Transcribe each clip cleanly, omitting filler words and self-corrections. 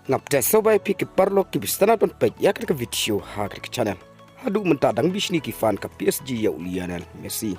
ngap te sobai pi ki parlo ki bistana ton pe yak ka video ha ka channel hadu menta dang bisni ki fan ka PSG ya Lionel Messi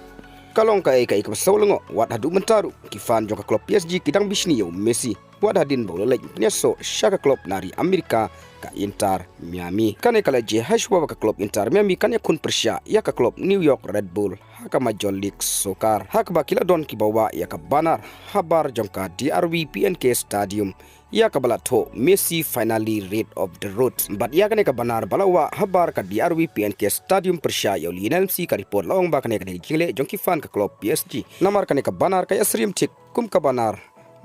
kalong ka ka solongo wat hadu mentaru ki fan joka klub PSG ki dang bisni ya Messi buat hadin bola lagi nyeso shaka klub nari Amerika ka Inter Miami kane kala je hashwa ka klub Inter Miami kane kun persya ya ka klub New York Red Bull haka Major League Soccer haka ba kila don ki bawa ya ka banar habar jongka DRV PNK Stadium ya ka balato Messi finally rid of the road but ya kane ka banar balawa habar ka DRV PNK Stadium persya ya Lionel Messi ka report lawang ba kane ka jile jongki fan ka klub PSG namar kane ka banar ka yasrim tik kum ka banar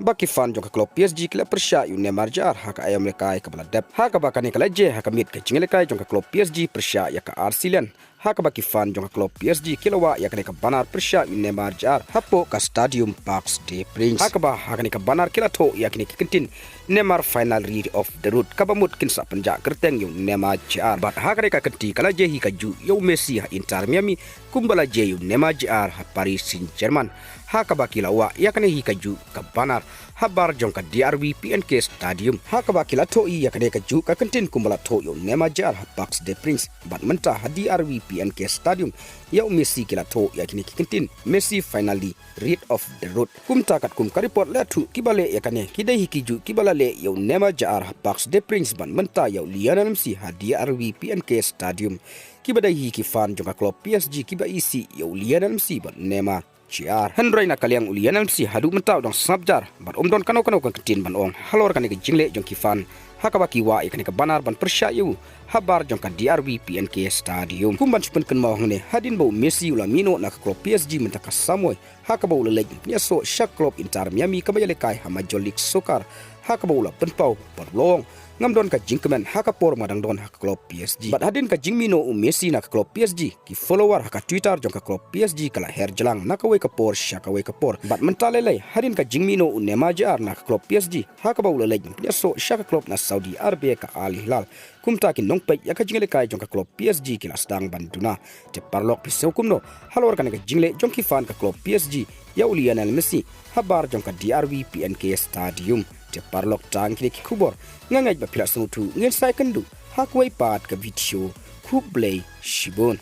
baki fan jongka klub PSG kila persya yu Neymar jar haka ayam lekai ka bala dep haka ba kane kala je haka mit ka jingle kai jongka klub PSG persya ya ka Arsenal haka baki fan jongka klub PSG kilawa ya kane ka banar persya yu Neymar jar hapo ka Stadium Parks de Prince haka ba haka ne ka banar kila to ya kine kikentin Neymar final read of the road kabamut kin sa panja kerteng yu Neymar jar but haka ne ka kenti kala je hi ka ju yu Messi ha Inter Miami kumbala je yu Neymar jar ha Paris Saint-Germain haka ba kilawa ya kane hi ka ju ka banar habar jongka DRV PNK Stadium haka ba kila to ya kane ka ju ka kentin kumbala to yu Neymar jar ha Parks de Prince but menta ha DRV PNK Stadium ya Messi kila to ya kine kikentin Messi finally rid of the road kumta kat kum ka report letu kibale ya kane kidai hikiju kibala le ya Neymar jar ha Parks de Prince ban menta ya Lionel Messi ha DRV PNK Stadium kibadai hiki fan jongka klub PSG kiba isi ya Lionel Messi ban Neymar jar Henry na kaliang Lionel Messi hadu mentau dong sabjar ban don kano kan ketin ban ong halor kan ke jingle jongki fan hakabaki wa ikan ke banar ban persyayu habar jongka DRV PNK Stadium kumban chupen kan mau ne hadin bau Messi ulamino na klub PSG mentaka samoy hakabau leleg nyaso shak klub Inter Miami kabayale kai ha Major League Soccer hakabau la penpau perlong ngamdon ka jingkemen hakapor madang don hak klub PSG bat hadin ka jingmino Messi na klub PSG ki follower haka Twitter jongka klub PSG kala herjelang nakawe kapor shakawe kapor bat mentalele hadin ka jingmino Neymar jar na klub PSG hakabau leleg nyaso shaka klub na Saudi Arabia ka Al Hilal kumta kin nongpe ya ka jingle kai jongka klub PSG kila stang banduna te parlok pisau kumno halor kan ka jingle jongki fan ka klub PSG ya Lionel Messi habar jongka DRV PNK Stadium te parlok tang kini kubor ngangaj ba pila sutu ngin sai kendu hakwai pat ka video kublay shibon